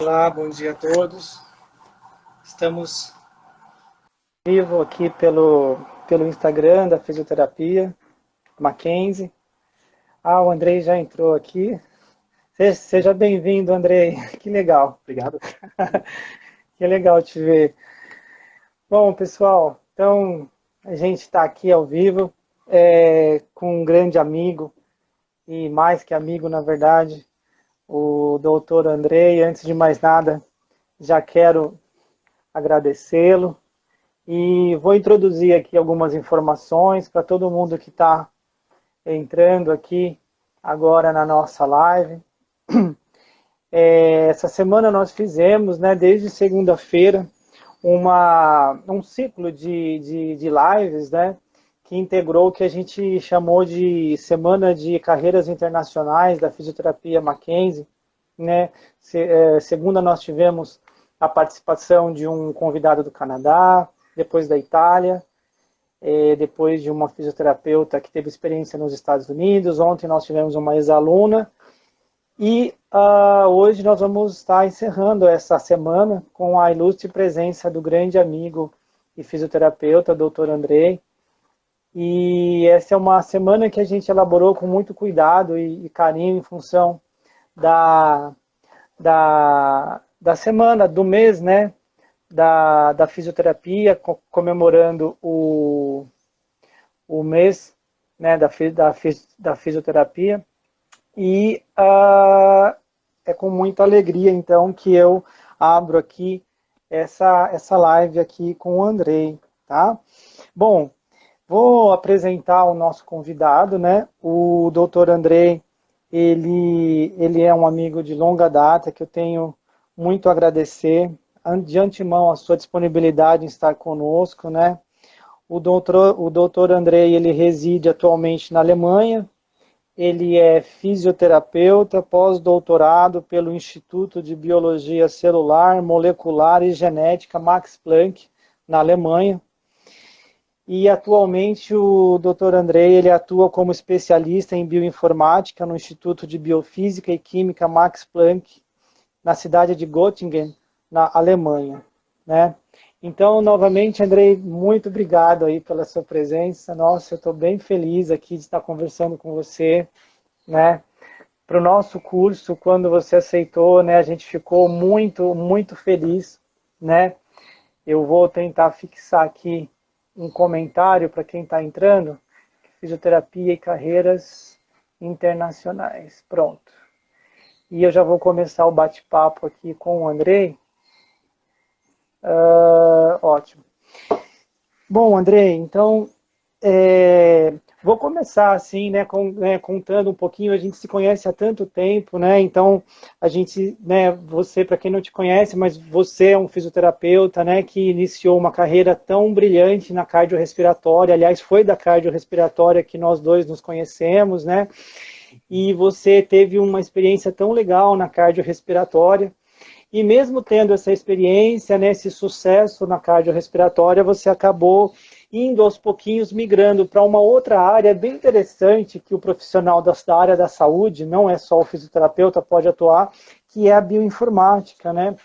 Olá, bom dia a todos. Estamos vivo aqui pelo Instagram da fisioterapia, Mackenzie. O Andrei já entrou aqui. Seja bem-vindo, Andrei. Que legal. Obrigado. Que legal te ver. Bom, pessoal, então a gente está aqui ao vivo com um grande amigo, e mais que amigo, na verdade, o doutor Andrei. Antes de mais nada, já quero agradecê-lo. E vou introduzir aqui algumas informações para todo mundo que está entrando aqui agora na nossa live. Essa semana nós fizemos, né, desde segunda-feira, um ciclo de lives, né, que integrou o que a gente chamou de Semana de Carreiras Internacionais da Fisioterapia Mackenzie. Né? Segunda nós tivemos a participação de um convidado do Canadá, depois da Itália, depois de uma fisioterapeuta que teve experiência nos Estados Unidos. Ontem nós tivemos uma ex-aluna e hoje nós vamos estar encerrando essa semana com a ilustre presença do grande amigo e fisioterapeuta, Dr. Andrei. E essa é uma semana que a gente elaborou com muito cuidado e carinho em função da, da semana, do mês, né, da fisioterapia, comemorando o mês, né, da fisioterapia. E é com muita alegria, então, que eu abro aqui essa live aqui com o Andrei, tá? Bom, vou apresentar o nosso convidado, né? O Dr. Andrei, ele é um amigo de longa data que eu tenho muito a agradecer de antemão a sua disponibilidade em estar conosco, né? O doutor Andrei, ele reside atualmente na Alemanha. Ele é fisioterapeuta, pós-doutorado pelo Instituto de Biologia Celular, Molecular e Genética Max Planck, na Alemanha. E atualmente o Dr. Andrei, ele atua como especialista em bioinformática no Instituto de Biofísica e Química Max Planck, na cidade de Göttingen, na Alemanha, né? Então, novamente, Andrei, muito obrigado aí pela sua presença. Nossa, eu estou bem feliz aqui de estar conversando com você, né? Para o nosso curso, quando você aceitou, né? A gente ficou muito, muito feliz, né? Eu vou tentar fixar aqui um comentário para quem está entrando. Fisioterapia e carreiras internacionais. Pronto. E eu já vou começar o bate-papo aqui com o Andrei. Ótimo. Bom, Andrei, então vou começar assim, né, contando um pouquinho. A gente se conhece há tanto tempo, né? Então a gente, né, você, para quem não te conhece, mas você é um fisioterapeuta, né, que iniciou uma carreira tão brilhante na cardiorrespiratória. Aliás, foi da cardiorrespiratória que nós dois nos conhecemos, né? E você teve uma experiência tão legal na cardiorrespiratória. E mesmo tendo essa experiência, né, esse sucesso na cardiorrespiratória, você acabou indo aos pouquinhos migrando para uma outra área bem interessante que o profissional da área da saúde, não é só o fisioterapeuta, pode atuar, que é a bioinformática, né?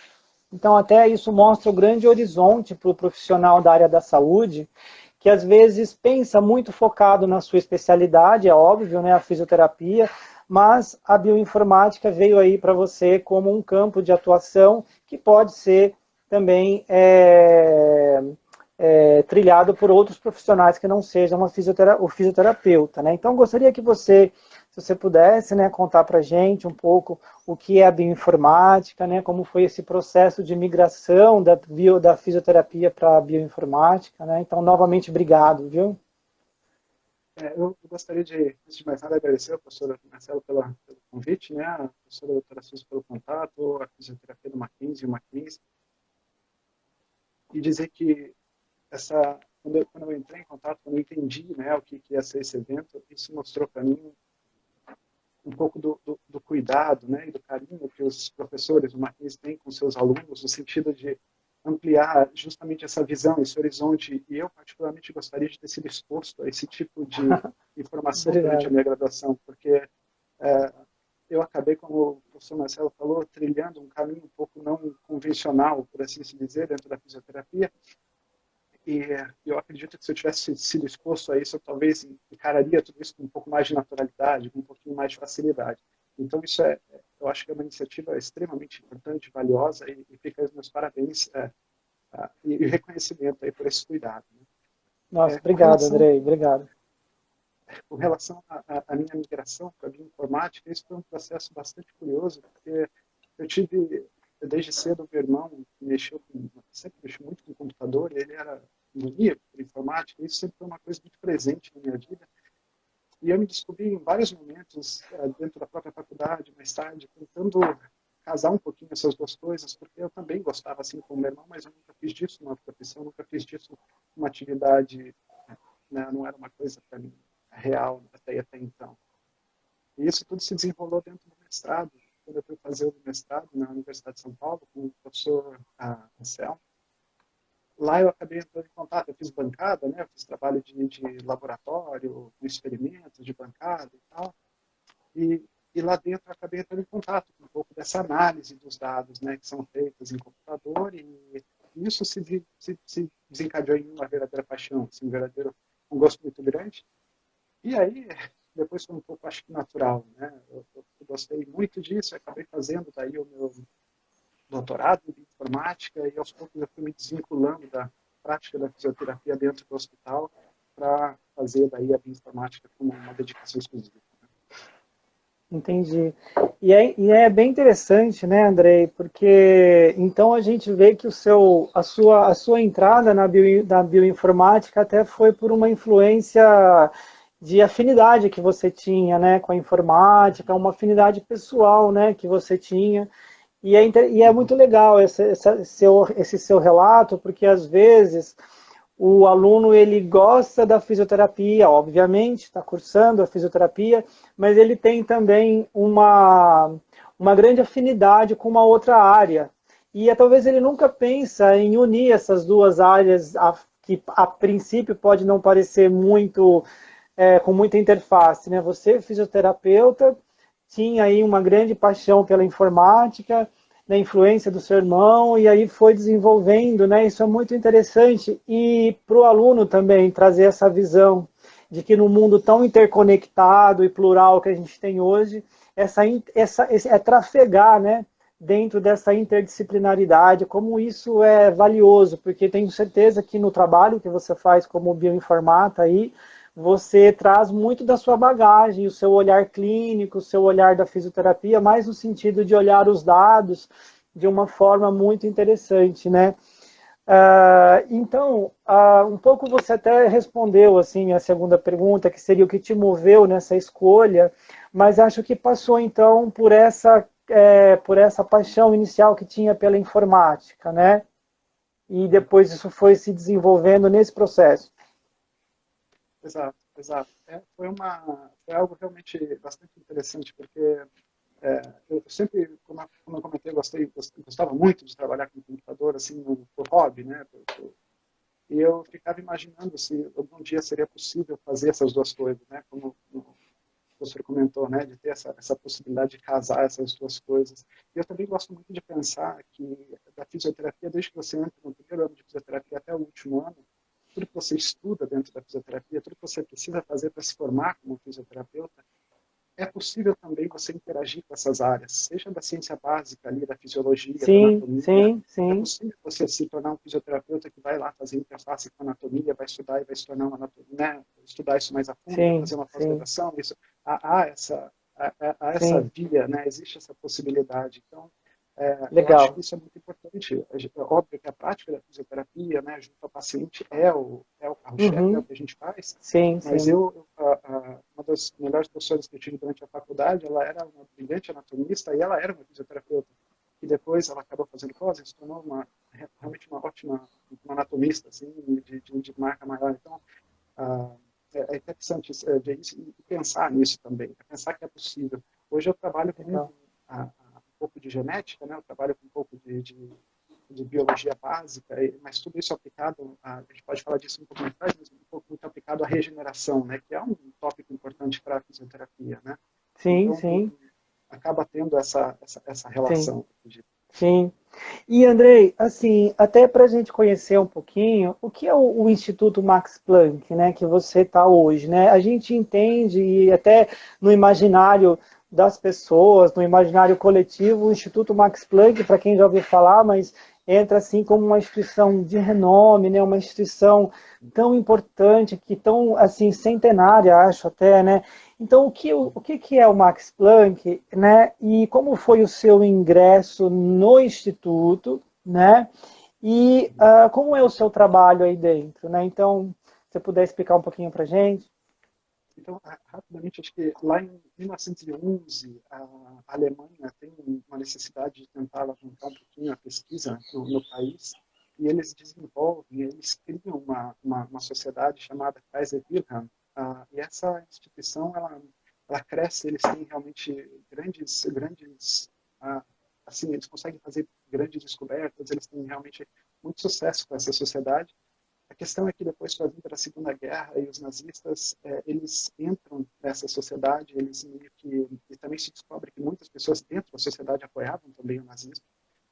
Então até isso mostra o grande horizonte para o profissional da área da saúde, que às vezes pensa muito focado na sua especialidade, é óbvio, né, a fisioterapia, mas a bioinformática veio aí para você como um campo de atuação que pode ser também trilhado por outros profissionais que não sejam o fisioterapeuta, né? Então, gostaria que você, se você pudesse, né, contar para a gente um pouco o que é a bioinformática, né, como foi esse processo de migração da fisioterapia para a bioinformática, né? Então, novamente, obrigado, viu? Eu gostaria de, antes de mais nada, agradecer ao professor Marcelo pelo convite, né, a professora doutora Suzy pelo contato, a fisioterapia do Mackenzie, o Mackenzie, e dizer que quando eu entrei em contato, quando eu entendi, né, o que ia ser esse evento, isso mostrou para mim um pouco do cuidado, né, e do carinho que os professores do Mackenzie têm com seus alunos, no sentido de ampliar justamente essa visão, esse horizonte, e eu particularmente gostaria de ter sido exposto a esse tipo de informação durante a Obrigado. minha graduação, porque é, eu acabei, como o professor Marcelo falou, trilhando um caminho um pouco não convencional, por assim se dizer, dentro da fisioterapia. E eu acredito que se eu tivesse sido exposto a isso, eu talvez encararia tudo isso com um pouco mais de naturalidade, com um pouquinho mais de facilidade. Então, isso eu acho que é uma iniciativa extremamente importante, valiosa, e fica os meus parabéns e reconhecimento aí por esse cuidado. Né? Nossa, Com obrigado, relação, Andrei, obrigado. com relação à minha migração para a bioinformática, isso foi um processo bastante curioso, porque eu tive, desde cedo, meu irmão sempre mexeu muito com computador, ele era maníaco por informática, e isso sempre foi uma coisa muito presente na minha vida. E eu me descobri em vários momentos, dentro da própria faculdade, mais tarde, tentando casar um pouquinho essas duas coisas, porque eu também gostava, assim como meu irmão, mas eu nunca fiz disso uma profissão, nunca fiz disso uma atividade, né, não era uma coisa para mim real até então. E isso tudo se desenrolou dentro do mestrado. Quando eu fui fazer o mestrado na Universidade de São Paulo, com o professor Anselmo, lá eu acabei entrando em contato. Eu fiz bancada, né? Eu fiz trabalho de laboratório, com experimentos de bancada e tal. E lá dentro eu acabei entrando em contato com um pouco dessa análise dos dados, né? Que são feitos em computador. E isso se desencadeou em uma verdadeira paixão, assim, um gosto muito grande. E aí, depois foi um pouco, acho que natural, né? Eu gostei muito disso, acabei fazendo daí o meu doutorado em informática e aos poucos eu fui me desvinculando da prática da fisioterapia dentro do hospital para fazer daí a bioinformática como uma dedicação exclusiva. Entendi. E é bem interessante, né, Andrei? Porque então a gente vê que a sua entrada na bioinformática até foi por uma influência de afinidade que você tinha, né, com a informática, uma afinidade pessoal, né, que você tinha. E é muito legal esse seu relato, porque às vezes o aluno ele gosta da fisioterapia, obviamente, está cursando a fisioterapia, mas ele tem também uma grande afinidade com uma outra área. E talvez ele nunca pensa em unir essas duas áreas, que a princípio pode não parecer muito, com muita interface. Né? Você, fisioterapeuta, tinha aí uma grande paixão pela informática, da influência do seu irmão, e aí foi desenvolvendo, né? Isso é muito interessante. E para o aluno também trazer essa visão de que no mundo tão interconectado e plural que a gente tem hoje, é trafegar, né? Dentro dessa interdisciplinaridade, como isso é valioso, porque tenho certeza que no trabalho que você faz como bioinformata aí, você traz muito da sua bagagem, o seu olhar clínico, o seu olhar da fisioterapia, mais no sentido de olhar os dados de uma forma muito interessante, né? Então, um pouco você até respondeu assim a segunda pergunta, que seria o que te moveu nessa escolha, mas acho que passou então por essa paixão inicial que tinha pela informática, né? E depois isso foi se desenvolvendo nesse processo. Exato, exato. Foi algo realmente bastante interessante, porque eu sempre, como eu comentei, gostava muito de trabalhar com computador, assim, por hobby, né? E eu ficava imaginando se algum dia seria possível fazer essas duas coisas, né? Como o professor comentou, né? De ter essa possibilidade de casar essas duas coisas. E eu também gosto muito de pensar que da fisioterapia, desde que você entra no primeiro ano de fisioterapia até o último ano, tudo que você estuda dentro da fisioterapia, tudo que você precisa fazer para se formar como fisioterapeuta, é possível também você interagir com essas áreas, seja da ciência básica ali, da fisiologia, da Sim, anatomia. sim, É sim, possível você se tornar um fisioterapeuta que vai lá fazer interface com a anatomia, vai estudar e vai se tornar um né, estudar isso mais a fundo, vai sim, fazer uma sim, pós-graduação. Isso há essa sim. via, né? Existe essa possibilidade. Então, eu acho que Legal. isso é muito importante. É óbvio que a prática da fisioterapia, né, junto ao paciente, é o carro-chefe, é o Uhum. que a gente faz, Sim, mas sim. uma das melhores professoras que eu tive durante a faculdade, ela era uma brilhante anatomista e ela era uma fisioterapeuta. E depois ela acabou fazendo pós e se tornou realmente uma ótima uma anatomista, assim, de marca maior. Então, ah, é interessante ver isso e pensar nisso também, pensar que é possível. Hoje eu trabalho com Legal. um pouco de genética, né? Eu trabalho com um pouco de biologia básica, mas tudo isso aplicado, a gente pode falar disso um pouco mais tarde, mas um pouco muito aplicado à regeneração, né? Que é um tópico importante para a fisioterapia, né? Sim, Então, sim. acaba tendo essa sim, relação. sim. E, Andrei, assim, até para a gente conhecer um pouquinho, o que é o Instituto Max Planck, né, que você está hoje, né? A gente entende, e até no imaginário das pessoas, no imaginário coletivo, o Instituto Max Planck, para quem já ouviu falar, mas entra assim como uma instituição de renome, né, uma instituição tão importante, que tão assim centenária, acho até, né? Então, o que é o Max Planck, né? E como foi o seu ingresso no Instituto, né? E como é o seu trabalho aí dentro, né? Então, se você puder explicar um pouquinho para a gente. Então, rapidamente, acho que lá em 1911, a Alemanha tem uma necessidade de tentar alavancar um pouquinho a pesquisa no país, e eles desenvolvem, eles criam uma sociedade chamada Kaiser Wilhelm, e essa instituição, ela cresce, eles têm realmente assim, eles conseguem fazer grandes descobertas, eles têm realmente muito sucesso com essa sociedade. A questão é que depois, com a vinda da Segunda Guerra e os nazistas, eles entram nessa sociedade, eles meio que... E também se descobre que muitas pessoas dentro da sociedade apoiavam também o nazismo.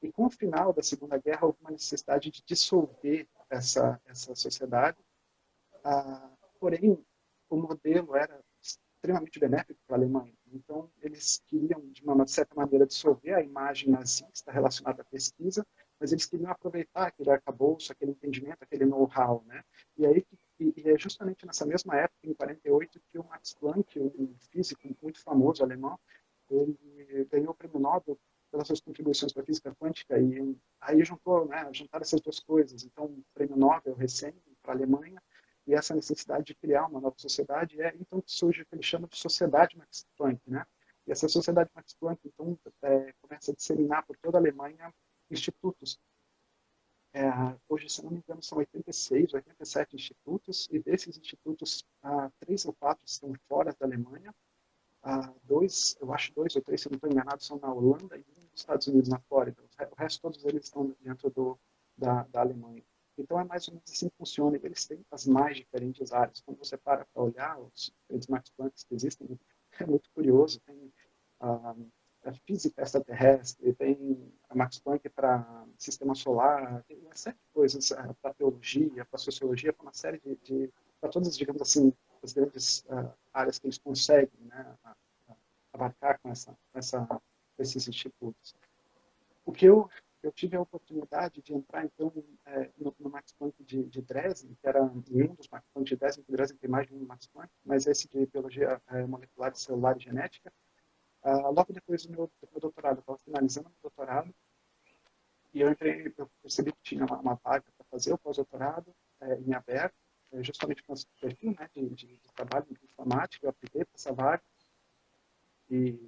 E com o final da Segunda Guerra, houve uma necessidade de dissolver essa sociedade. Porém, o modelo era extremamente benéfico para a Alemanha. Então, eles queriam, de uma certa maneira, dissolver a imagem nazista relacionada à pesquisa, mas eles queriam aproveitar aquele arcabouço, aquele entendimento, aquele know-how, né? E aí, é justamente nessa mesma época, em 48, que o Max Planck, um físico muito famoso alemão, ele ganhou o prêmio Nobel pelas suas contribuições para a física quântica, e aí juntaram essas duas coisas. Então, o prêmio Nobel recém para a Alemanha, e essa necessidade de criar uma nova sociedade, então que surge o que ele chama de Sociedade Max Planck, né? E essa Sociedade Max Planck, então, começa a disseminar por toda a Alemanha institutos. Hoje, se não me engano, são 86, 87 institutos, e desses institutos, 3 ou 4 estão fora da Alemanha, eu acho 2 ou 3, se eu não estou enganado, são na Holanda e nos Estados Unidos, na Flórida. O resto, todos eles estão dentro da Alemanha. Então, é mais ou menos assim que funciona. E eles têm as mais diferentes áreas. Quando você para olhar os diferentes Max Plancks que existem, é muito curioso. Tem a física extraterrestre, tem a Max Planck para sistema solar, tem uma série de coisas para teologia, para sociologia, para uma série para todas, digamos assim, as grandes áreas que eles conseguem, né, abarcar com esses institutos. O que eu tive a oportunidade de entrar, então, no Max Planck de Dresden, que era um dos Max Planck de Dresden, que Dresden tem mais de um Max Planck, mas esse de biologia molecular, celular e genética. Logo depois do meu doutorado, eu estava finalizando o doutorado, e eu percebi que tinha uma vaga para fazer o pós-doutorado em aberto, justamente com esse perfil, né, de trabalho de informática. Eu apliquei para essa vaga e,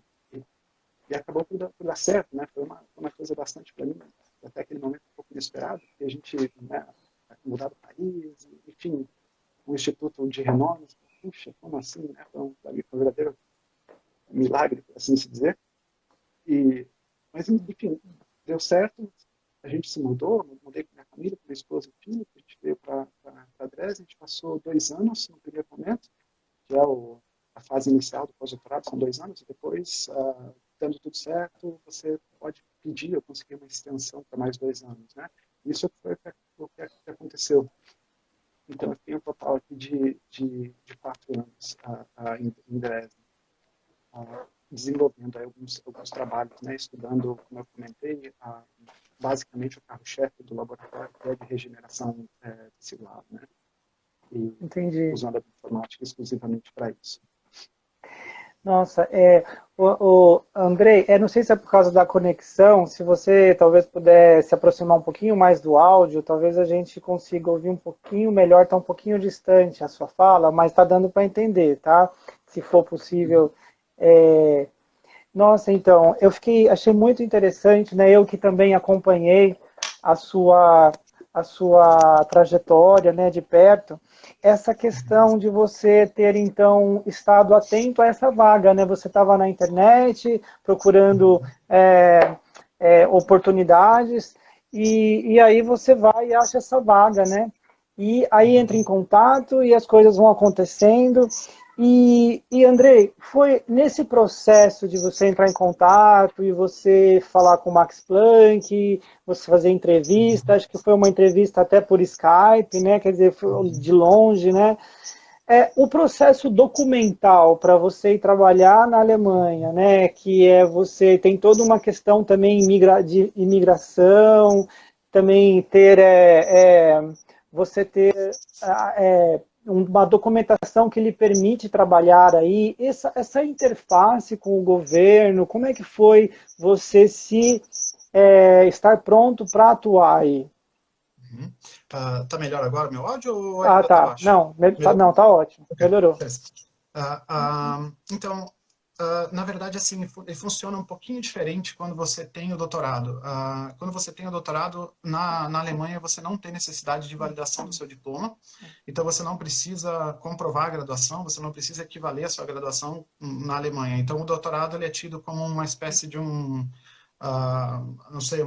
e acabou por dar certo, né? Foi uma coisa bastante, para mim, até aquele momento um pouco inesperado, porque a gente, né, mudar do país, enfim, um instituto de renome, puxa, como assim, né? Foi para mim, foi um verdadeiro milagre, por assim se dizer. Mas, enfim, deu certo, a gente se mudou, mudei com minha família, com minha esposa e filho, a gente veio para Dresden, a gente passou 2 anos no primeiro momento, que é a fase inicial do pós-doutorado, são 2 anos, e depois, dando tudo certo, você pode pedir ou conseguir uma extensão para mais 2 anos, né? Isso foi o que aconteceu. Então, eu tenho um total aqui de 4 anos em Dresden, desenvolvendo aí alguns trabalhos, né, estudando, como eu comentei, basicamente o carro-chefe do laboratório, que é de regeneração celular, né, e Entendi. usando a informática exclusivamente para isso. Nossa, Andrei, não sei se é por causa da conexão, se você talvez puder se aproximar um pouquinho mais do áudio, talvez a gente consiga ouvir um pouquinho melhor, está um pouquinho distante a sua fala, mas está dando para entender, tá? Se for possível. Nossa, então, achei muito interessante, né? Eu que também acompanhei a sua trajetória, né, de perto, essa questão de você ter, então, estado atento a essa vaga, né? Você estava na internet procurando oportunidades e aí você vai e acha essa vaga, né? E aí entra em contato e as coisas vão acontecendo E Andrei, foi nesse processo de você entrar em contato e você falar com o Max Planck, você fazer entrevista, acho que foi uma entrevista até por Skype, né? Quer dizer, foi de longe, né? O processo documental para você ir trabalhar na Alemanha, né? Que você tem toda uma questão também de imigração, também ter você ter uma documentação que lhe permite trabalhar aí, essa interface com o governo, como é que foi você estar pronto para atuar aí? Uhum. Tá melhor agora meu áudio ou Ah, ainda tá tá. baixo? Não, Melhorou? não, tá ótimo. Ok, Melhorou. beleza. Então, na verdade, assim, ele funciona um pouquinho diferente quando você tem o doutorado. Quando você tem o doutorado, na Alemanha, você não tem necessidade de validação do seu diploma, então você não precisa comprovar a graduação, você não precisa equivaler a sua graduação na Alemanha. Então, o doutorado ele é tido como uma espécie de não sei,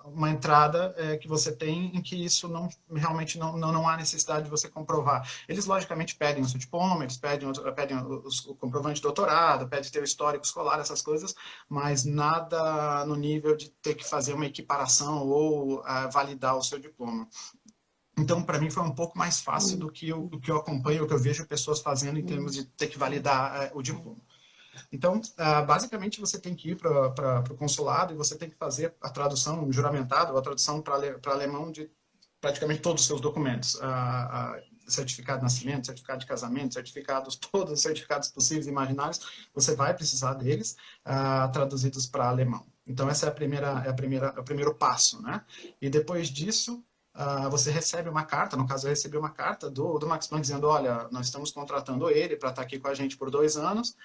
uma entrada que você tem em que isso realmente não há necessidade de você comprovar. Eles, logicamente, pedem o seu diploma, eles pedem o comprovante de doutorado, pedem ter o histórico escolar, essas coisas, mas nada no nível de ter que fazer uma equiparação ou validar o seu diploma. Então, para mim, foi um pouco mais fácil do que eu acompanho, o que eu vejo pessoas fazendo em termos de ter que validar o diploma. Então, basicamente, você tem que ir para o consulado e você tem que fazer a tradução juramentada, a tradução para alemão de praticamente todos os seus documentos. Certificado de nascimento, certificado de casamento, certificados, todos os certificados possíveis e imaginários, você vai precisar deles traduzidos para alemão. Então, essa é o primeiro passo, né? E depois disso, você recebe uma carta, no caso eu recebi uma carta do Max Planck dizendo, olha, nós estamos contratando ele para estar aqui com a gente por 2 anos,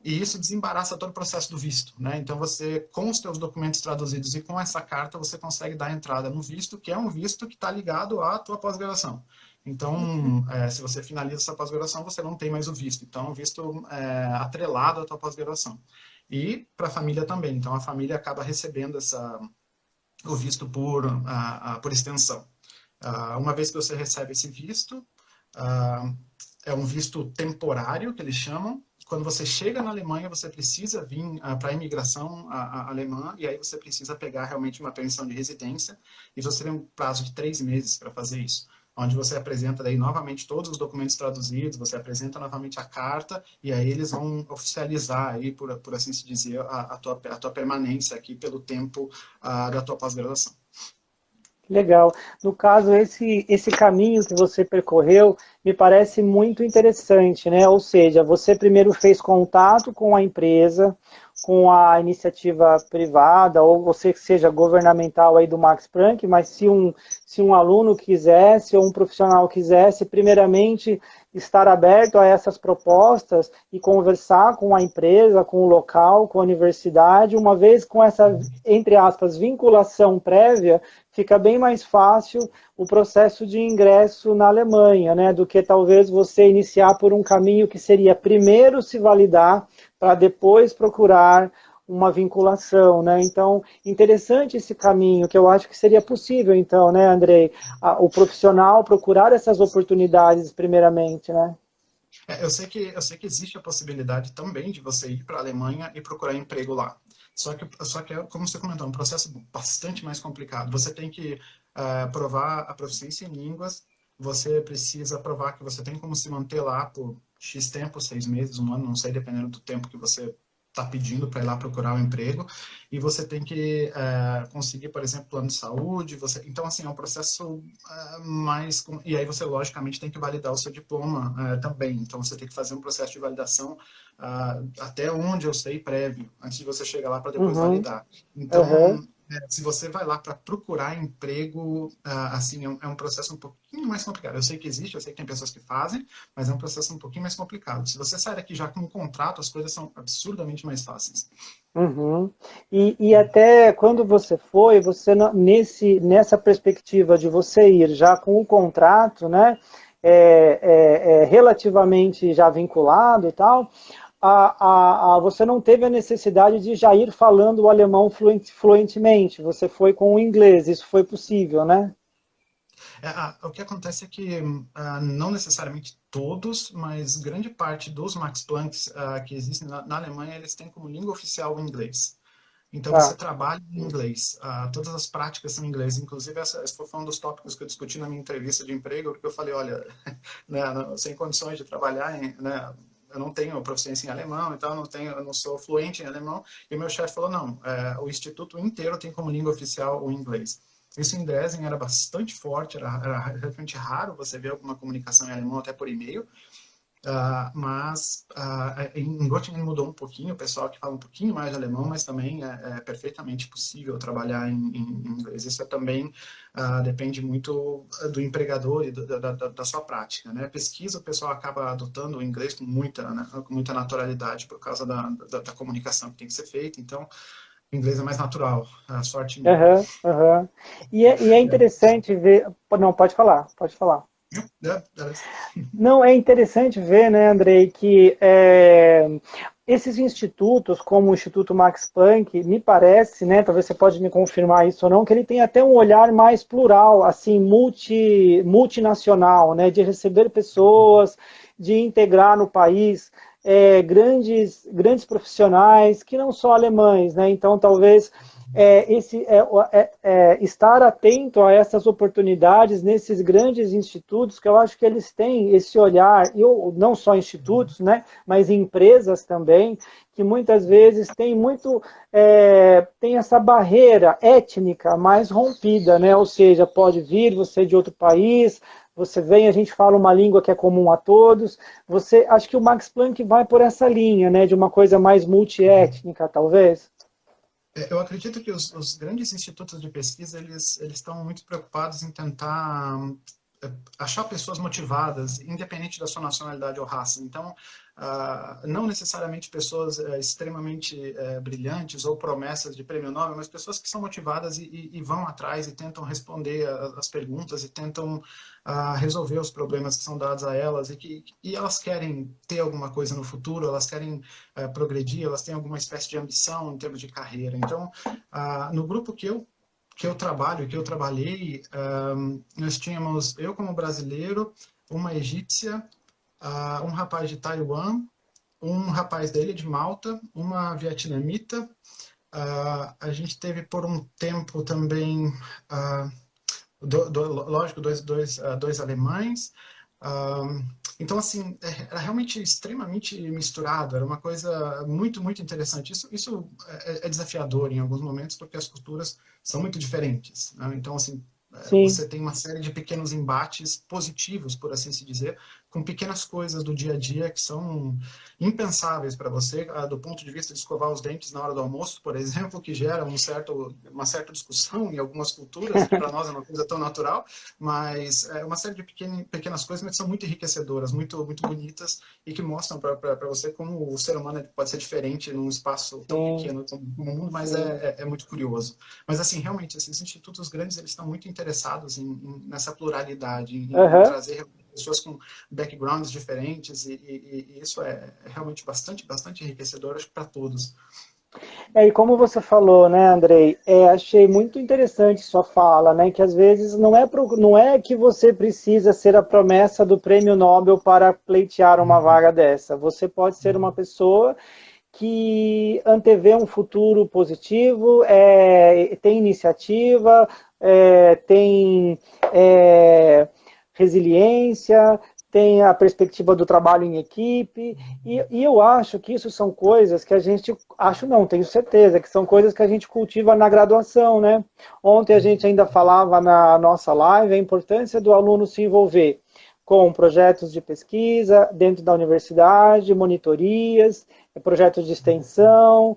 e isso desembaraça todo o processo do visto, né? Então você, com os seus documentos traduzidos e com essa carta, você consegue dar entrada no visto, que é um visto que está ligado à tua pós-graduação. Então, se você finaliza essa pós-graduação, você não tem mais o visto. Então, o visto atrelado à tua pós-graduação. E para a família também. Então, a família acaba recebendo o visto por extensão. Uma vez que você recebe esse visto, é um visto temporário, que eles chamam. Quando você chega na Alemanha, você precisa vir para a imigração alemã, e aí você precisa pegar realmente uma permissão de residência, e você tem um prazo de 3 meses para fazer isso, onde você apresenta daí novamente todos os documentos traduzidos, você apresenta novamente a carta, e aí eles vão oficializar aí, por assim se dizer, a tua permanência aqui pelo tempo da tua pós-graduação. Legal. No caso, esse caminho que você percorreu me parece muito interessante, né? Ou seja, você primeiro fez contato com a empresa, com a iniciativa privada, ou você que seja governamental aí do Max Planck, mas se um aluno quisesse, ou um profissional quisesse, primeiramente estar aberto a essas propostas e conversar com a empresa, com o local, com a universidade, uma vez com essa, entre aspas, vinculação prévia, fica bem mais fácil o processo de ingresso na Alemanha, né, do que talvez você iniciar por um caminho que seria primeiro se validar para depois procurar uma vinculação, né? Então, interessante esse caminho, que eu acho que seria possível, então, né, Andrei? O profissional procurar essas oportunidades primeiramente, né? Eu sei que existe a possibilidade também de você ir para a Alemanha e procurar emprego lá. Só que, como você comentou, é um processo bastante mais complicado. Você tem que provar a proficiência em línguas, você precisa provar que você tem como se manter lá por X tempo, 6 meses, 1 ano, não sei, dependendo do tempo que você está pedindo para ir lá procurar um emprego, e você tem que conseguir, por exemplo, plano de saúde, então, assim, é um processo mais... E aí você, logicamente, tem que validar o seu diploma também, então você tem que fazer um processo de validação até onde eu sei prévio, antes de você chegar lá para depois validar. Então, se você vai lá para procurar emprego, assim, é um processo um pouquinho mais complicado. Eu sei que existe, eu sei que tem pessoas que fazem, mas é um processo um pouquinho mais complicado. Se você sair daqui já com um contrato, as coisas são absurdamente mais fáceis. Uhum. E até quando você foi, você nessa perspectiva de você ir já com o contrato, né, relativamente já vinculado e tal, você não teve a necessidade de já ir falando o alemão fluentemente, você foi com o inglês, isso foi possível, né? O que acontece é que não necessariamente todos, mas grande parte dos Max Plancks que existem na Alemanha, eles têm como língua oficial o inglês. Então você Tá. trabalha em inglês, todas as práticas são em inglês. Inclusive esse foi um dos tópicos que eu discuti na minha entrevista de emprego, porque eu falei, olha, né, sem condições de trabalhar, né, eu não tenho proficiência em alemão, então eu não sou fluente em alemão. E o meu chefe falou, não, o instituto inteiro tem como língua oficial o inglês. Isso em Dresden era bastante forte, era realmente raro você ver alguma comunicação em alemão, até por e-mail. Mas em Göttingen mudou um pouquinho, o pessoal que fala um pouquinho mais de alemão, mas também é perfeitamente possível trabalhar em inglês. Isso também depende muito do empregador e da sua prática, né? Pesquisa, o pessoal acaba adotando o inglês né, com muita naturalidade por causa da comunicação que tem que ser feita, então o inglês é mais natural, a sorte minha. Aham, aham. E é interessante ver... Não, pode falar, pode falar. Beleza. Não, é interessante ver, né, Andrei, que esses institutos, como o Instituto Max Planck, me parece, né, talvez você pode me confirmar isso ou não, que ele tem até um olhar mais plural, assim, multinacional, né, de receber pessoas, de integrar no país grandes profissionais, que não só alemães, né, então talvez estar atento a essas oportunidades nesses grandes institutos, que eu acho que eles têm esse olhar, e não só institutos, né, mas empresas também, que muitas vezes tem essa barreira étnica mais rompida, né, ou seja, pode vir você de outro país, você vem, a gente fala uma língua que é comum a todos, acho que o Max Planck vai por essa linha, né, de uma coisa mais multiétnica, talvez? Eu acredito que os grandes institutos de pesquisa, eles estão muito preocupados em tentar achar pessoas motivadas, independente da sua nacionalidade ou raça. Então, não necessariamente pessoas extremamente brilhantes ou promessas de prêmio Nobel, mas pessoas que são motivadas e vão atrás e tentam responder as perguntas e tentam resolver os problemas que são dados a elas e elas querem ter alguma coisa no futuro, elas querem progredir, elas têm alguma espécie de ambição em termos de carreira. Então, no grupo que eu trabalho, que eu trabalhei, nós tínhamos eu como brasileiro, uma egípcia, um rapaz de Taiwan, um rapaz da Ilha de Malta, uma vietnamita, a gente teve por um tempo também, lógico, dois alemães. Então, assim, era realmente extremamente misturado, era uma coisa muito, muito interessante. Isso é desafiador em alguns momentos, porque as culturas são muito diferentes, né? Então, assim, Sim. você tem uma série de pequenos embates positivos, por assim se dizer, com pequenas coisas do dia a dia que são impensáveis para você, do ponto de vista de escovar os dentes na hora do almoço, por exemplo, que gera uma certa discussão em algumas culturas, que para nós é uma coisa tão natural, mas é uma série de pequenas coisas, mas que são muito enriquecedoras, muito, muito bonitas e que mostram para você como o ser humano pode ser diferente num espaço tão Sim, pequeno como o mundo, mas sim. é muito curioso. Mas, assim, realmente, esses institutos grandes, eles estão muito interessados nessa pluralidade, em Aham. trazer pessoas com backgrounds diferentes, e isso é realmente bastante, bastante enriquecedor, acho que para todos. E como você falou, né, Andrei, achei muito interessante sua fala, né, que às vezes não é que você precisa ser a promessa do prêmio Nobel para pleitear uma vaga dessa. Você pode ser uma pessoa que antevê um futuro positivo, tem iniciativa, tem resiliência, tem a perspectiva do trabalho em equipe, e eu acho que isso são coisas que a gente, acho não, tenho certeza, que são coisas que a gente cultiva na graduação, né? Ontem a gente ainda falava na nossa live a importância do aluno se envolver com projetos de pesquisa dentro da universidade, monitorias, projetos de extensão,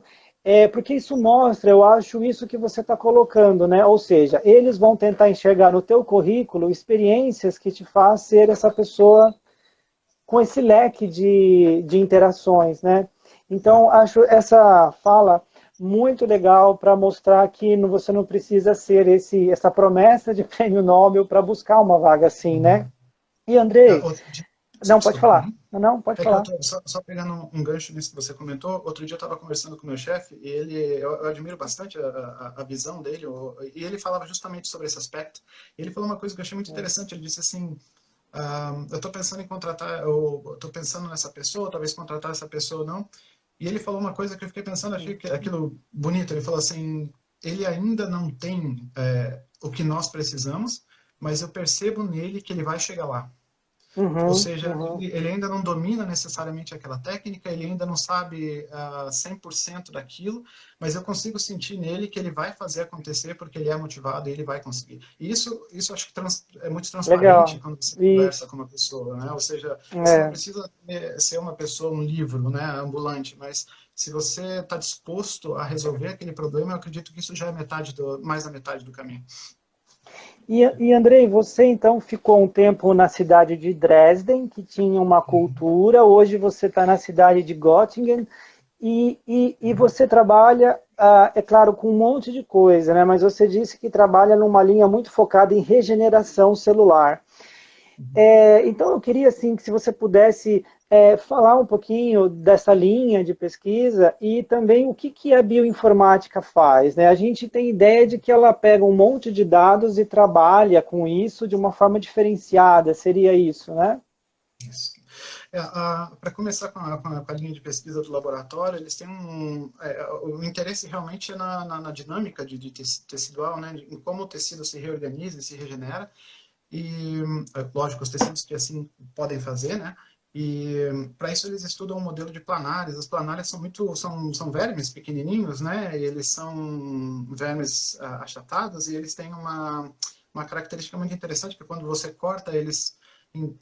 porque isso mostra, eu acho, isso que você está colocando, né? Ou seja, eles vão tentar enxergar no teu currículo experiências que te faz ser essa pessoa com esse leque de interações, né? Então, acho essa fala muito legal para mostrar que você não precisa ser essa promessa de prêmio Nobel para buscar uma vaga assim, né? E, Andrei, Não, pode falar. Não, pode É que falar. eu tô só pegando um gancho nisso que você comentou. Outro dia eu estava conversando com o meu chefe e eu admiro bastante a visão dele, e ele falava justamente sobre esse aspecto. E ele falou uma coisa que eu achei muito interessante. Ele disse assim: eu estou pensando em contratar, eu estou pensando nessa pessoa, talvez contratar essa pessoa ou não. E ele falou uma coisa que eu fiquei pensando, achei aquilo bonito. Ele falou assim: ele ainda não tem o que nós precisamos, mas eu percebo nele que ele vai chegar lá. Ou Uhum, seja, uhum. ele ainda não domina necessariamente aquela técnica, ele ainda não sabe 100% daquilo, mas eu consigo sentir nele que ele vai fazer acontecer porque ele é motivado e ele vai conseguir. E isso acho que é muito transparente Legal. quando você conversa Isso. com uma pessoa, né? Ou seja, você não É. precisa ser uma pessoa, um livro, né, ambulante, mas se você está disposto a resolver aquele problema, eu acredito que isso já é mais da metade do caminho. E Andrei, você então ficou um tempo na cidade de Dresden, que tinha uma cultura, hoje você está na cidade de Göttingen, e você trabalha, é claro, com um monte de coisa, né? Mas você disse que trabalha numa linha muito focada em regeneração celular. Então eu queria assim que se você pudesse falar um pouquinho dessa linha de pesquisa e também o que a bioinformática faz, né? A gente tem ideia de que ela pega um monte de dados e trabalha com isso de uma forma diferenciada, seria isso, né? Isso. Para começar com a linha de pesquisa do laboratório, eles têm o interesse realmente é na dinâmica de tecidual, né, em como o tecido se reorganiza e se regenera, e lógico, os tecidos que assim podem fazer, né, e para isso eles estudam um modelo de planárias. As planárias são vermes pequenininhos, né, e eles são vermes achatados, e eles têm uma característica muito interessante, que quando você corta eles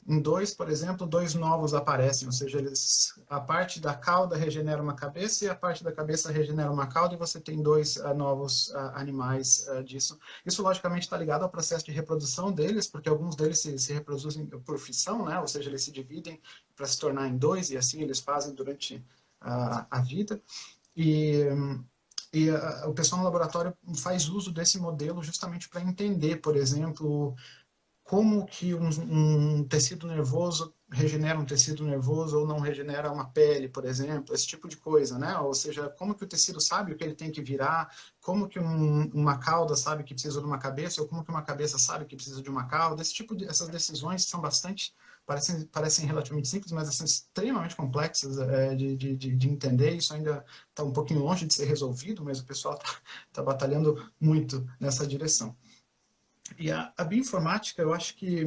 em dois, por exemplo, dois novos aparecem, ou seja, a parte da cauda regenera uma cabeça e a parte da cabeça regenera uma cauda, e você tem dois novos animais disso. Isso, logicamente, está ligado ao processo de reprodução deles, porque alguns deles se reproduzem por fissão, né? Ou seja, eles se dividem para se tornar em dois, e assim eles fazem durante a vida. E o pessoal no laboratório faz uso desse modelo justamente para entender, por exemplo, como que um tecido nervoso regenera um tecido nervoso ou não regenera uma pele, por exemplo, esse tipo de coisa, né? Ou seja, como que o tecido sabe o que ele tem que virar, como que uma cauda sabe que precisa de uma cabeça, ou como que uma cabeça sabe que precisa de uma cauda. Essas decisões são parecem relativamente simples, mas são extremamente complexas de entender. Isso ainda está um pouquinho longe de ser resolvido, mas o pessoal está batalhando muito nessa direção. E a bioinformática, eu acho que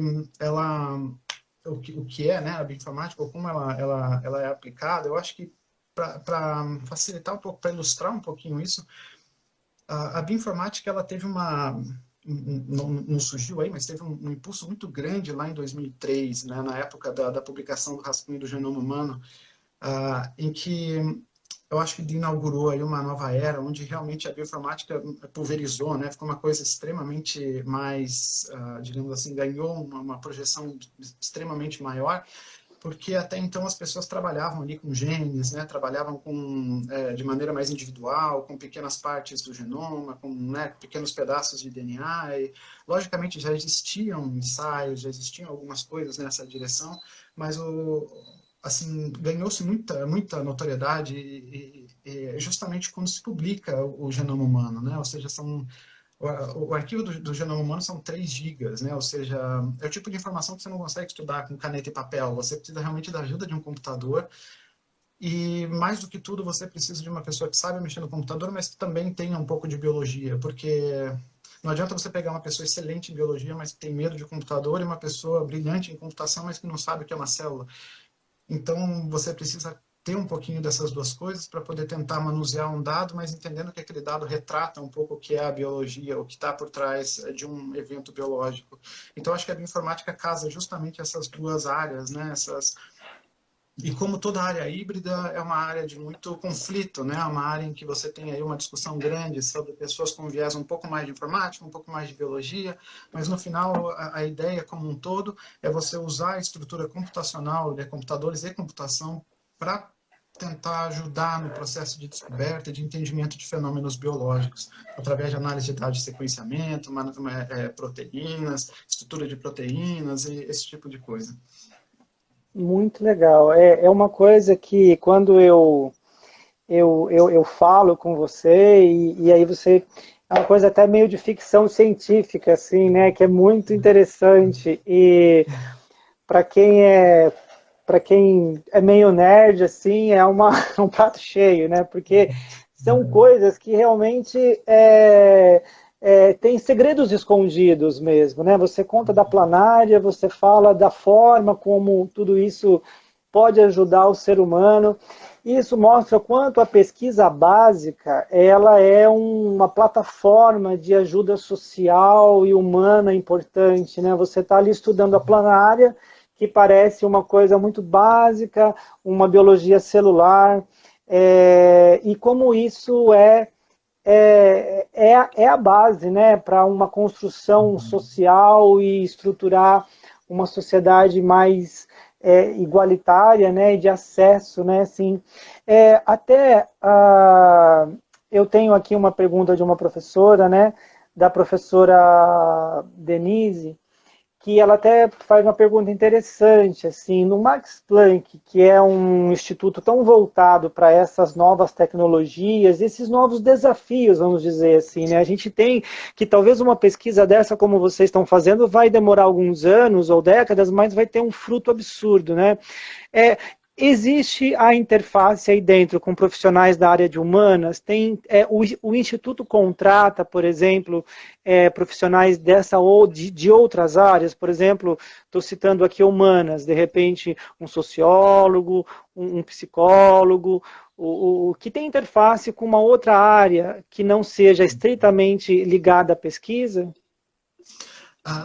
o que é, né, a bioinformática, ou como ela é aplicada, eu acho que para facilitar um pouco, para ilustrar um pouquinho isso, a bioinformática ela teve não surgiu aí, mas teve um impulso muito grande lá em 2003, né, na época da publicação do rascunho do genoma humano, em que eu acho que inaugurou aí uma nova era, onde realmente a bioinformática pulverizou, né? Ficou uma coisa extremamente mais, digamos assim, ganhou uma projeção extremamente maior, porque até então as pessoas trabalhavam ali com genes, né? Trabalhavam de maneira mais individual, com pequenas partes do genoma, com, né, pequenos pedaços de DNA. E, logicamente, já existiam ensaios, já existiam algumas coisas nessa direção, mas assim, ganhou-se muita notoriedade justamente quando se publica o genoma humano, né? Ou seja, o arquivo do genoma humano são 3 gigas, né? Ou seja, é o tipo de informação que você não consegue estudar com caneta e papel. Você precisa realmente da ajuda de um computador. E, mais do que tudo, você precisa de uma pessoa que sabe mexer no computador, mas que também tenha um pouco de biologia, porque não adianta você pegar uma pessoa excelente em biologia, mas que tem medo de computador, e uma pessoa brilhante em computação, mas que não sabe o que é uma célula. Então, você precisa ter um pouquinho dessas duas coisas para poder tentar manusear um dado, mas entendendo que aquele dado retrata um pouco o que é a biologia, o que está por trás de um evento biológico. Então, acho que a bioinformática casa justamente essas duas áreas, né? E como toda área híbrida, é uma área de muito conflito, né? É uma área em que você tem aí uma discussão grande sobre pessoas com viés um pouco mais de informática, um pouco mais de biologia, mas no final a ideia como um todo é você usar a estrutura computacional, de computadores e computação para tentar ajudar no processo de descoberta e de entendimento de fenômenos biológicos, através de análise de dados de sequenciamento, proteínas, estrutura de proteínas e esse tipo de coisa. Muito legal. É uma coisa que quando eu falo com você e aí você... É uma coisa até meio de ficção científica, assim, né? Que é muito interessante. E para quem é para quem é meio nerd, assim, é um prato cheio, né? Porque são coisas que realmente tem segredos escondidos mesmo, né? Você conta da planária, você fala da forma como tudo isso pode ajudar o ser humano. Isso mostra o quanto a pesquisa básica ela é uma plataforma de ajuda social e humana importante, né? Você está ali estudando a planária, que parece uma coisa muito básica, uma biologia celular, e como isso é a base, né, para uma construção social e estruturar uma sociedade mais igualitária, né, e de acesso, né, assim. Eu tenho aqui uma pergunta de uma professora, né, da professora Denise, que ela até faz uma pergunta interessante, assim, no Max Planck, que é um instituto tão voltado para essas novas tecnologias, esses novos desafios, vamos dizer assim, né? A gente tem que talvez uma pesquisa dessa, como vocês estão fazendo, vai demorar alguns anos ou décadas, mas vai ter um fruto absurdo, né? É, Existe a interface aí dentro com profissionais da área de humanas? O Instituto contrata, por exemplo, profissionais dessa ou de outras áreas? Por exemplo, estou citando aqui humanas, de repente um sociólogo, um psicólogo, que tem interface com uma outra área que não seja estritamente ligada à pesquisa?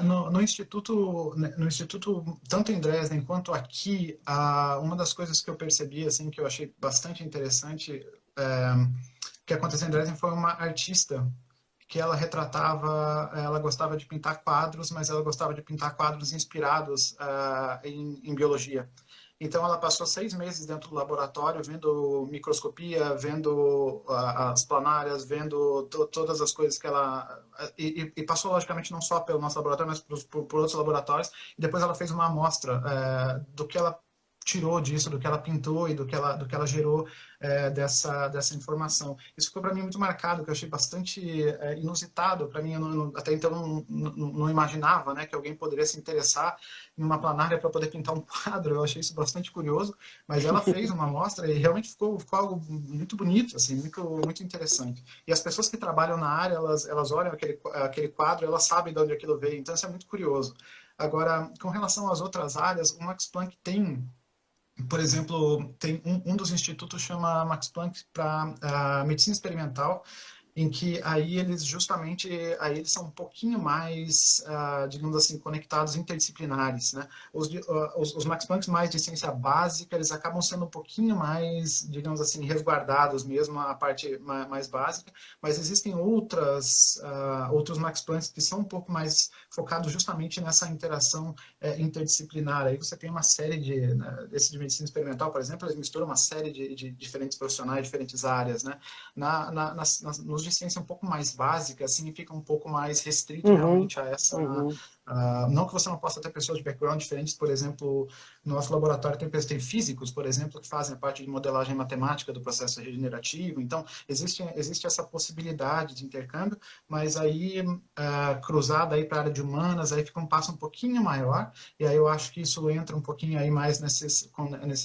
No instituto, tanto em Dresden quanto aqui, uma das coisas que eu percebi, assim, que eu achei bastante interessante, que aconteceu em Dresden foi uma artista que ela retratava, ela gostava de pintar quadros, mas ela gostava de pintar quadros inspirados em biologia. Então, ela passou 6 meses dentro do laboratório, vendo microscopia, vendo as planárias, vendo todas as coisas que ela... E passou, logicamente, não só pelo nosso laboratório, mas por outros laboratórios. E depois ela fez uma amostra do que ela tirou disso, do que ela pintou e do que ela gerou dessa informação. Isso ficou para mim muito marcado, que eu achei bastante inusitado. Para mim, até então não imaginava, né, que alguém poderia se interessar em uma planária para poder pintar um quadro. Eu achei isso bastante curioso, mas ela fez uma amostra e realmente ficou algo muito bonito, assim, muito interessante. E as pessoas que trabalham na área, elas olham aquele quadro, elas sabem de onde aquilo veio, então isso é muito curioso. Agora, com relação às outras áreas, o Max Planck tem, por exemplo, tem um dos institutos chama Max Planck para medicina experimental, em que aí eles justamente aí eles são um pouquinho mais, digamos assim, conectados interdisciplinares, né? Os Max Planck mais de ciência básica, eles acabam sendo um pouquinho mais, digamos assim, resguardados mesmo, a parte mais básica, mas existem outros Max Planck que são um pouco mais focados justamente nessa interação interdisciplinar. Aí você tem uma série esse de medicina experimental, por exemplo, eles misturam uma série de diferentes profissionais, diferentes áreas, né? Nos de ciência um pouco mais básica, assim, fica um pouco mais restrito realmente a essa... não que você não possa ter pessoas de background diferentes, por exemplo, no nosso laboratório tem físicos, por exemplo, que fazem a parte de modelagem matemática do processo regenerativo, então existe essa possibilidade de intercâmbio, mas aí cruzada aí para a área de humanas, aí fica um passo um pouquinho maior, e aí eu acho que isso entra um pouquinho aí mais nesses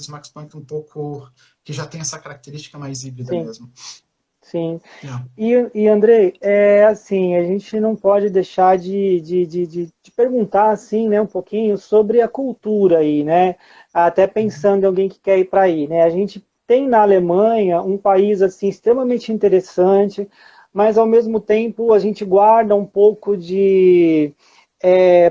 Max Planck um pouco, que já tem essa característica mais híbrida mesmo. Sim. E Andrei, assim, a gente não pode deixar de perguntar, assim, né, um pouquinho sobre a cultura aí, né? Até pensando em alguém que quer ir para aí, né? A gente tem na Alemanha um país, assim, extremamente interessante, mas ao mesmo tempo a gente guarda um pouco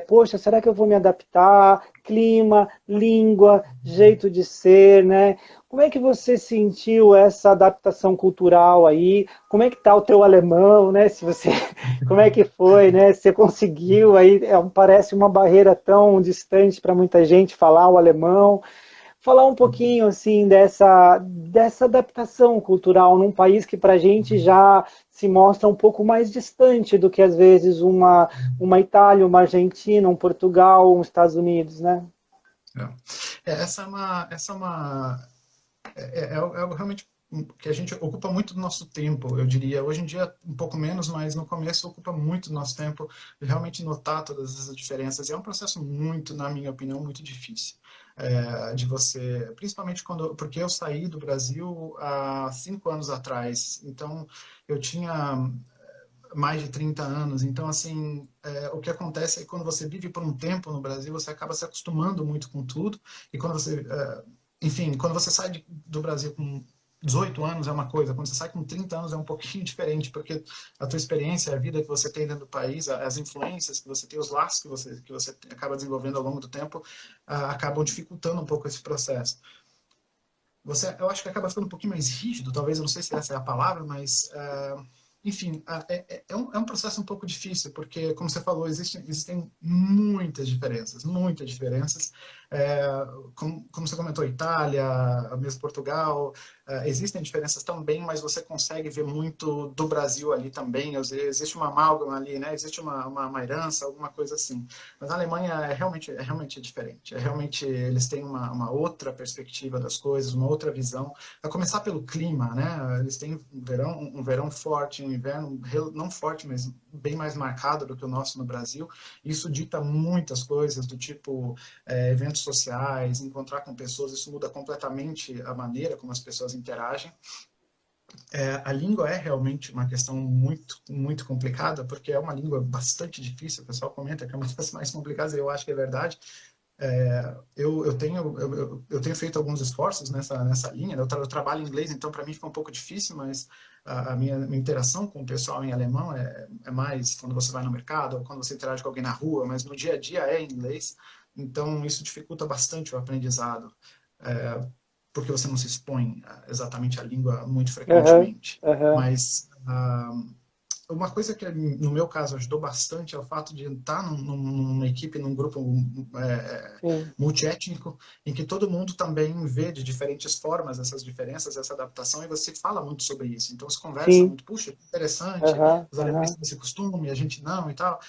poxa, será que eu vou me adaptar? Clima, língua, jeito de ser, né? Como é que você sentiu essa adaptação cultural aí? Como é que tá o teu alemão, né? Como é que foi, né? Você conseguiu aí? Parece uma barreira tão distante para muita gente falar o alemão. Falar um pouquinho assim dessa adaptação cultural num país que para a gente já se mostra um pouco mais distante do que às vezes uma Itália, uma Argentina, um Portugal, uns Estados Unidos, né? É algo realmente que a gente ocupa muito do nosso tempo, eu diria. Hoje em dia, um pouco menos, mas no começo ocupa muito do nosso tempo de realmente notar todas essas diferenças. E é um processo muito, na minha opinião, muito difícil. De você, principalmente porque eu saí do Brasil há 5 anos atrás, então eu tinha mais de 30 anos, então assim, o que acontece é que quando você vive por um tempo no Brasil, você acaba se acostumando muito com tudo, e quando você, enfim, quando você sai do Brasil com 18 anos é uma coisa, quando você sai com 30 anos é um pouquinho diferente, porque a tua experiência, a vida que você tem dentro do país, as influências que você tem, os laços que você acaba desenvolvendo ao longo do tempo, acabam dificultando um pouco esse processo. Eu acho que acaba ficando um pouquinho mais rígido, talvez, eu não sei se essa é a palavra, mas enfim, é um processo um pouco difícil, porque, como você falou, existem muitas diferenças, muitas diferenças. Como você comentou, Itália, mesmo Portugal, existem diferenças também, mas você consegue ver muito do Brasil ali também. Existe uma amálgama ali, né? Existe uma herança, alguma coisa assim. Mas a Alemanha é realmente diferente. Eles têm uma outra perspectiva das coisas, uma outra visão. A começar pelo clima, né? Eles têm um verão forte, um inverno não forte, mas bem mais marcado do que o nosso no Brasil. Isso dita muitas coisas, do tipo eventos sociais, encontrar com pessoas. Isso muda completamente a maneira como as pessoas interagem. A língua é realmente uma questão muito, muito complicada, porque é uma língua bastante difícil. O pessoal comenta que é uma das mais complicadas, e eu acho que é verdade. Eu tenho feito alguns esforços nessa linha. Eu trabalho em inglês, então para mim fica um pouco difícil, mas a minha interação com o pessoal em alemão é mais quando você vai no mercado ou quando você interage com alguém na rua, mas no dia a dia é em inglês. Então isso dificulta bastante o aprendizado, porque você não se expõe exatamente à língua muito Aham, frequentemente. aham, Mas uma coisa que no meu caso ajudou bastante é o fato de estar numa equipe, num grupo sim, multiétnico, em que todo mundo também vê de diferentes formas essas diferenças, essa adaptação, e você fala muito sobre isso. Então se conversa sim, muito, puxa, que interessante, aham, os alemães aham, têm esse costume, a gente não e tal.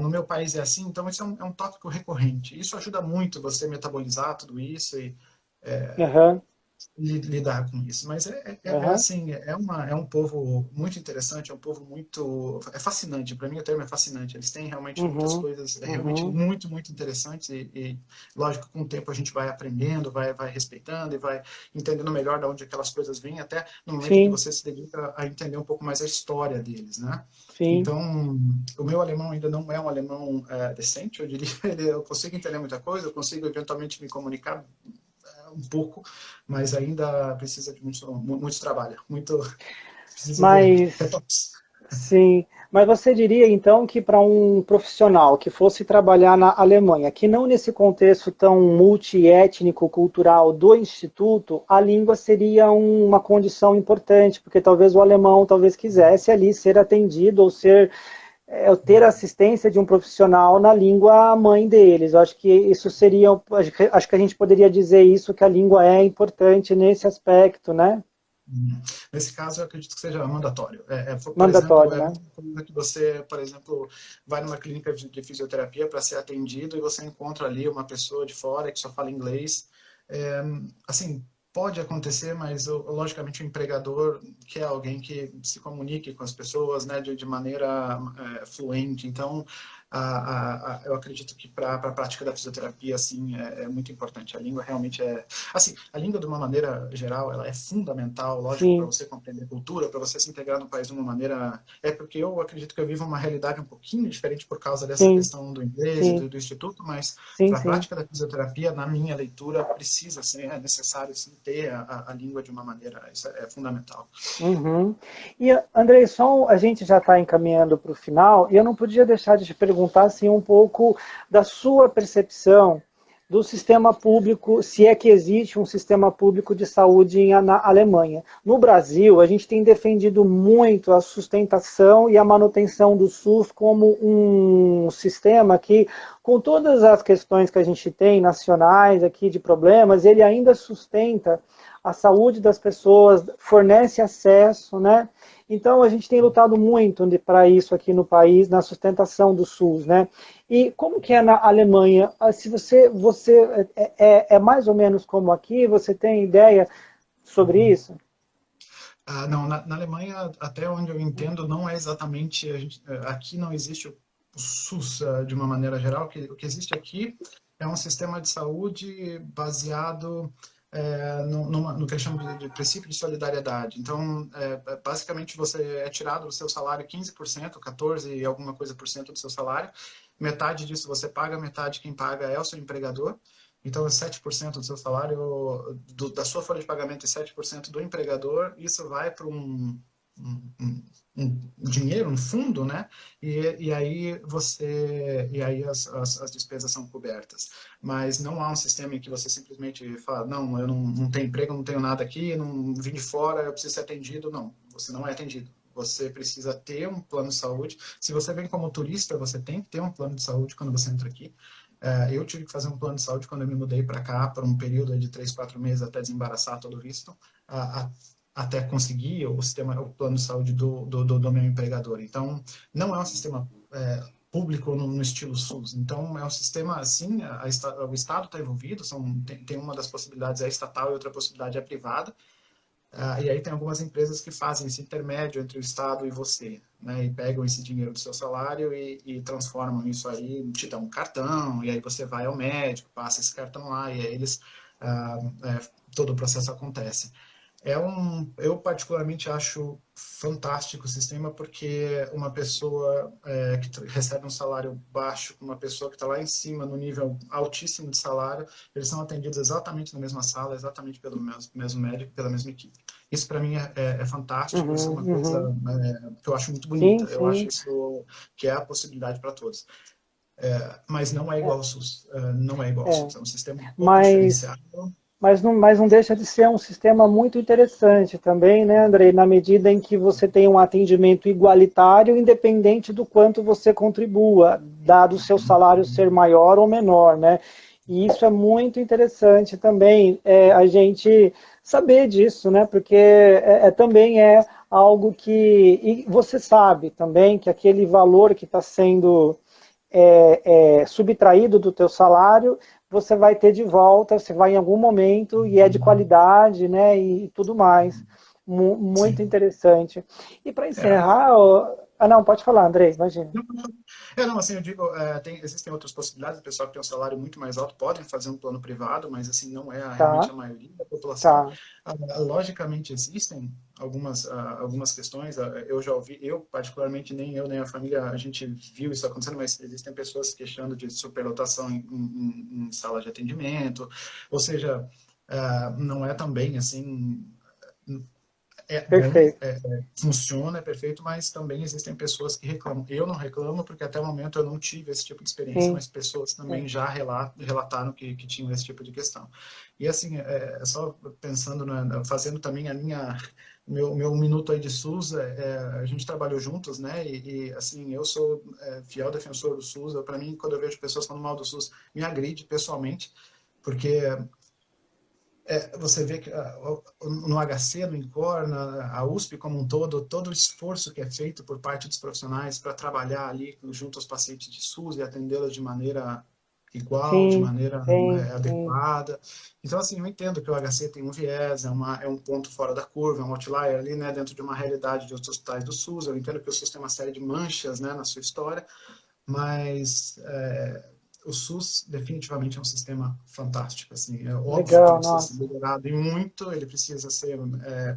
No meu país é assim, então isso é um tópico recorrente. Isso ajuda muito você metabolizar tudo isso e aham, lidar com isso. Mas aham, assim, é um povo muito interessante, é um povo muito... É fascinante, para mim o termo é fascinante. Eles têm realmente muitas uhum, coisas realmente uhum, muito, muito interessantes lógico, com o tempo a gente vai aprendendo, vai respeitando e vai entendendo melhor de onde aquelas coisas vêm, até no momento que sim, você se dedica a entender um pouco mais a história deles, né? sim, Então, o meu alemão ainda não é um alemão decente, eu diria. Eu consigo entender muita coisa, eu consigo eventualmente me comunicar um pouco, mas ainda precisa de muito trabalho, precisa de mas retoques. sim, mas você diria então que para um profissional que fosse trabalhar na Alemanha, que não nesse contexto tão multiétnico, cultural do instituto, a língua seria uma condição importante, porque talvez o alemão talvez quisesse ali ser atendido ou ter assistência de um profissional na língua mãe deles. Eu acho que isso seria, acho que a gente poderia dizer isso, que a língua é importante nesse aspecto, né? Nesse caso, eu acredito que seja mandatório. Por exemplo, Mandatório, é né? muito coisa que você, por exemplo, vai numa clínica de fisioterapia para ser atendido e você encontra ali uma pessoa de fora que só fala inglês. Assim, pode acontecer, mas logicamente o empregador quer alguém que se comunique com as pessoas, né, de maneira fluente. Então, eu acredito que para a prática da fisioterapia, assim, é muito importante. A língua realmente assim, a língua de uma maneira geral, ela é fundamental, lógico, para Sim, você compreender a cultura, para você se integrar no país de uma maneira... porque eu acredito que eu vivo uma realidade um pouquinho diferente por causa dessa sim, questão do inglês e sim, do instituto, mas sim, para a sim. prática da fisioterapia, na minha leitura, precisa ser, é necessário sim, ter a língua de uma maneira, isso é fundamental. Uhum. E, Andrei, a gente já está encaminhando para o final, e eu não podia deixar de te perguntar assim, um pouco da sua percepção do sistema público, se é que existe um sistema público de saúde na Alemanha. No Brasil, a gente tem defendido muito a sustentação e a manutenção do SUS como um sistema que, com todas as questões que a gente tem nacionais aqui de problemas, ele ainda sustenta a saúde das pessoas, fornece acesso, né? Então, a gente tem lutado muito para isso aqui no país, na sustentação do SUS, né? E como que é na Alemanha? Se você é mais ou menos como aqui, você tem ideia sobre isso? Não, na Alemanha, até onde eu entendo, não é exatamente, aqui não existe o SUS de uma maneira geral. O que existe aqui é um sistema de saúde baseado no que eu chamo de princípio de solidariedade. Então, basicamente, você é tirado do seu salário 15%, 14 e alguma coisa por cento do seu salário. Metade disso você paga, metade quem paga é o seu empregador. Então, é 7% do seu salário, da sua folha de pagamento e 7% do empregador, isso vai para um dinheiro, um fundo, né? E aí as despesas são cobertas. Mas não há um sistema em que você simplesmente fala, não, eu não tenho emprego, não tenho nada aqui, não vim de fora, eu preciso ser atendido. Não, você não é atendido. Você precisa ter um plano de saúde. Se você vem como turista, você tem que ter um plano de saúde quando você entra aqui. Eu tive que fazer um plano de saúde quando eu me mudei para cá, por um período de 3, 4 meses, até desembaraçar todo o visto, até conseguir o plano de saúde do meu empregador. Então, não é um sistema público no estilo SUS. Então, é um sistema, assim, o Estado está envolvido, tem uma das possibilidades é estatal e outra possibilidade é privada. E aí tem algumas empresas que fazem esse intermédio entre o Estado e você, né? E pegam esse dinheiro do seu salário e transformam isso aí, te dão um cartão, e aí você vai ao médico, passa esse cartão lá, e aí todo o processo acontece. Eu particularmente acho fantástico o sistema, porque uma pessoa que recebe um salário baixo, uma pessoa que está lá em cima, no nível altíssimo de salário, eles são atendidos exatamente na mesma sala, exatamente pelo mesmo médico, pela mesma equipe. Isso para mim é fantástico, isso é uma coisa que eu acho muito bonita. Sim, Eu acho sim. isso que é a possibilidade para todos. Mas não é igual ao SUS. Não é igual ao SUS. É um sistema um pouco Mas diferenciado. mas não deixa de ser um sistema muito interessante também, né, Andrei? Na medida em que você tem um atendimento igualitário, independente do quanto você contribua, dado o seu salário ser maior ou menor, né? E isso é muito interessante também, a gente saber disso, né? Porque também é algo que... E você sabe também que aquele valor que está sendo subtraído do teu salário, você vai ter de volta, você vai em algum momento e é de qualidade, né, e tudo mais. Muito Sim. interessante. E para encerrar, não, pode falar, Andrei, imagina. Não, assim, eu digo, existem outras possibilidades, o pessoal que tem um salário muito mais alto podem fazer um plano privado, mas assim, não é realmente Tá, a maioria da população. tá. Logicamente, existem algumas questões, eu já ouvi, eu particularmente, nem eu nem a família, a gente viu isso acontecendo, mas existem pessoas se queixando de superlotação em sala de atendimento, ou seja, não é também assim... É bom, Perfeito. funciona, é perfeito, mas também existem pessoas que reclamam. Eu não reclamo, porque até o momento eu não tive esse tipo de experiência, Sim. mas pessoas também já relataram que tinham esse tipo de questão. E assim, só pensando, fazendo também meu minuto aí de SUS, a gente trabalhou juntos, né? E assim, eu sou fiel defensor do SUS. Para mim, quando eu vejo pessoas falando mal do SUS, me agride pessoalmente, porque você vê que no HC, no INCOR, a USP como um todo o esforço que é feito por parte dos profissionais para trabalhar ali junto aos pacientes de SUS e atendê-los de maneira igual, de Sim, maneira sim, sim. adequada. Então, assim, eu entendo que o HC tem um viés, é um ponto fora da curva, é um outlier ali, né, dentro de uma realidade de outros hospitais do SUS. Eu entendo que o SUS tem uma série de manchas, né, na sua história, mas o SUS definitivamente é um sistema fantástico. Assim, é óbvio que ele Legal, precisa ser nossa. melhorado em muito, ele precisa ser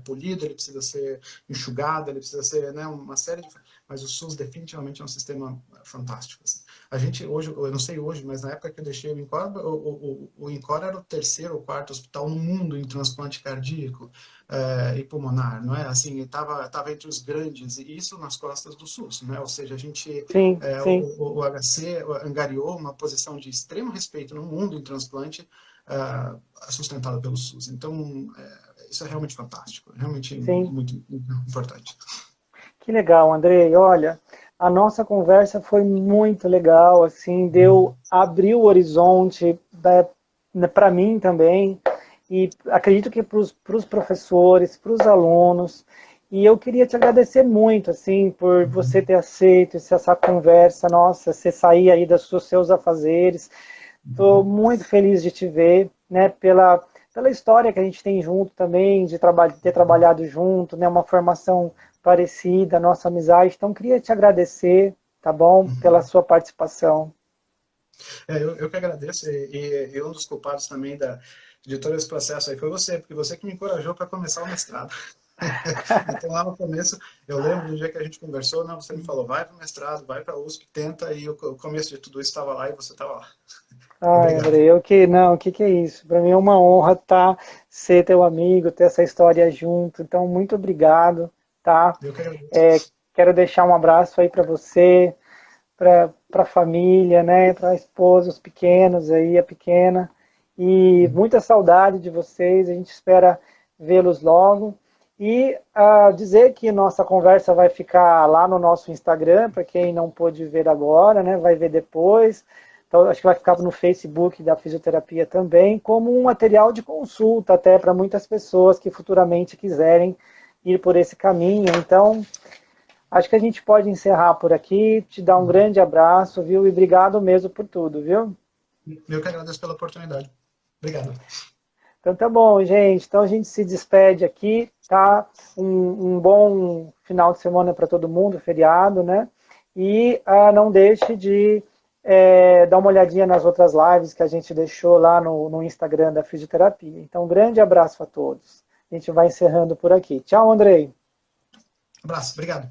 polido, ele precisa ser enxugado, ele precisa ser, né, uma série de... Mas o SUS definitivamente é um sistema fantástico. Assim. A gente hoje, eu não sei hoje, mas na época que eu deixei o INCOR, o INCOR era o terceiro ou quarto hospital no mundo em transplante cardíaco e pulmonar, não é? Assim, estava entre os grandes, e isso nas costas do SUS, né? Ou seja, a gente Sim, sim. o HC angariou uma posição de extremo respeito no mundo em transplante sustentada pelo SUS. Então, isso é realmente fantástico, realmente Sim. muito, muito importante. Que legal, Andrei. Olha, a nossa conversa foi muito legal, assim, abriu o horizonte para mim também. e acredito que para os professores, para os alunos. E eu queria te agradecer muito, assim, por você ter aceito essa conversa, nossa, você sair aí dos seus afazeres. Estou muito feliz de te ver, né, pela história que a gente tem junto também, de ter trabalhado junto, né, uma formação parecida, nossa amizade. Então, queria te agradecer, tá bom, pela sua participação. Eu que agradeço, e um dos culpados também de todo esse processo aí foi você, porque você que me encorajou para começar o mestrado. Então, lá no começo, eu lembro do dia que a gente conversou, não, você me falou, vai para o mestrado, vai para a USP, tenta, e o começo de tudo isso estava lá e você estava lá. Ai, Obrigado. Andrei, o que é isso? Para mim é uma honra ser teu amigo, ter essa história junto. Então, muito obrigado, tá? Eu que agradeço. É, quero deixar um abraço aí para você, para a família, né? Para a esposa, os pequenos aí, a pequena. E muita saudade de vocês. A gente espera vê-los logo. E dizer que nossa conversa vai ficar lá no nosso Instagram, para quem não pôde ver agora, né? Vai ver depois. Então, acho que vai ficar no Facebook da fisioterapia também, como um material de consulta até para muitas pessoas que futuramente quiserem ir por esse caminho. Então, acho que a gente pode encerrar por aqui, te dar um grande abraço, viu? E obrigado mesmo por tudo, viu? Eu que agradeço pela oportunidade. Obrigado. Então tá bom, gente. Então a gente se despede aqui, tá? Um bom final de semana para todo mundo, feriado, né? E não deixe de dar uma olhadinha nas outras lives que a gente deixou lá no Instagram da fisioterapia. Então, um grande abraço a todos. A gente vai encerrando por aqui. Tchau, Andrei. Abraço, obrigado.